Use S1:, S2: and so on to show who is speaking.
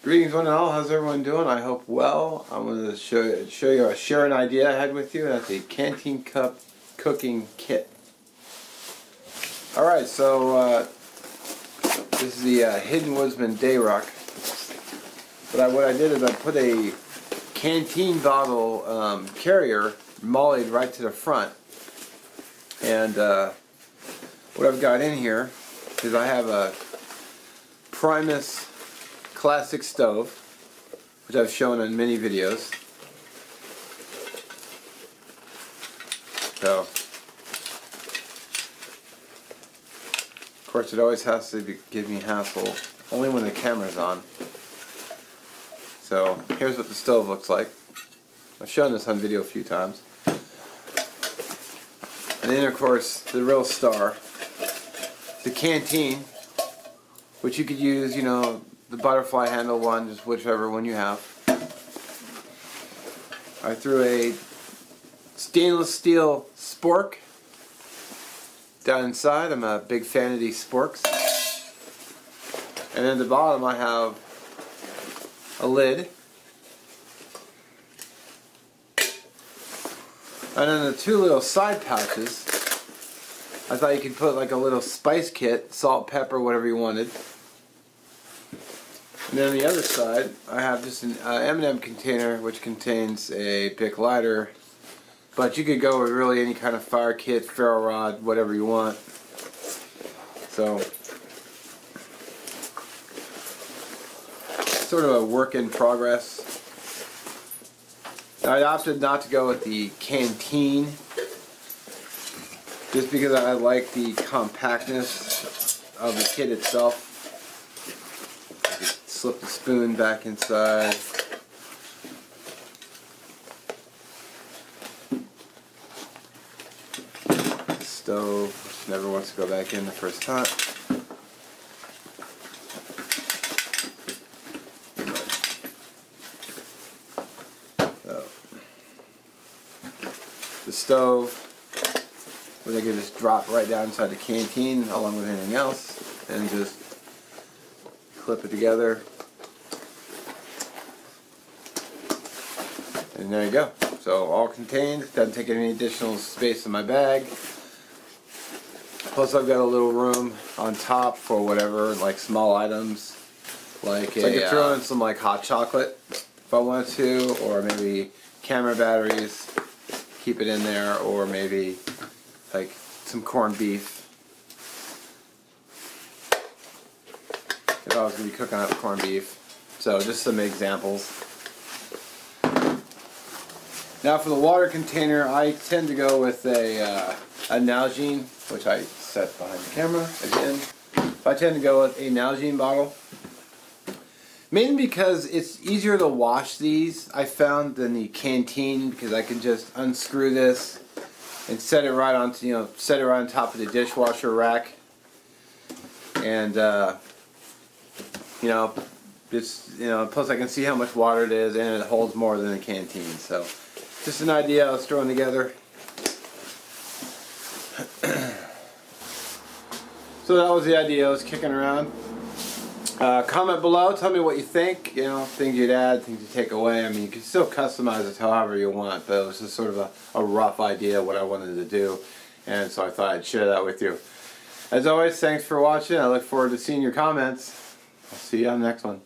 S1: Greetings one and all, how's everyone doing? I hope well. I'm going to share an idea I had with you. That's a Canteen Cup Cooking Kit. Alright, so this is the Hidden Woodsman Day Rock. But what I did is I put a canteen bottle carrier mollied right to the front. And what I've got in here is I have a Primus classic stove, which I've shown in many videos. So, of course, it always has to give me hassle only when the camera's on. So here's what the stove looks like. I've shown this on video a few times. And then, of course, the real star, the canteen, which you could use, you know, the butterfly handle one, just whichever one you have. I threw a stainless steel spork down inside. I'm a big fan of these sporks. And at the bottom I have a lid. And then the two little side pouches, I thought you could put like a little spice kit, salt, pepper, whatever you wanted. And then on the other side, I have just an M&M container which contains a Bic lighter, but you could go with really any kind of fire kit, ferro rod, whatever you want. So, sort of a work in progress. I opted not to go with the canteen, just because I like the compactness of the kit itself. Slip the spoon back inside. Stove, which never wants to go back in the first time. So, the stove, where they can just drop right down inside the canteen along with anything else, and just clip it together, and there you go. So all contained, doesn't take any additional space in my bag. Plus I've got a little room on top for whatever, like small items, like so I could throw in some like hot chocolate if I wanted to, or maybe camera batteries, keep it in there, or maybe like some corned beef. I was going to be cooking up corned beef. So just some examples. Now for the water container, I tend to go with a Nalgene, which I set behind the camera again. I tend to go with a Nalgene bottle. Mainly because it's easier to wash these, I found, than the canteen, because I can just unscrew this and set it right on, set it right on top of the dishwasher rack. And plus I can see how much water it is, and it holds more than a canteen. So, just an idea I was throwing together. So that was the idea I was kicking around. Comment below, tell me what you think, things you'd add, things you take away. I mean, you can still customize it however you want, but it was just sort of a rough idea of what I wanted to do, and so I thought I'd share that with you. As always, thanks for watching. I look forward to seeing your comments. I'll see you on the next one.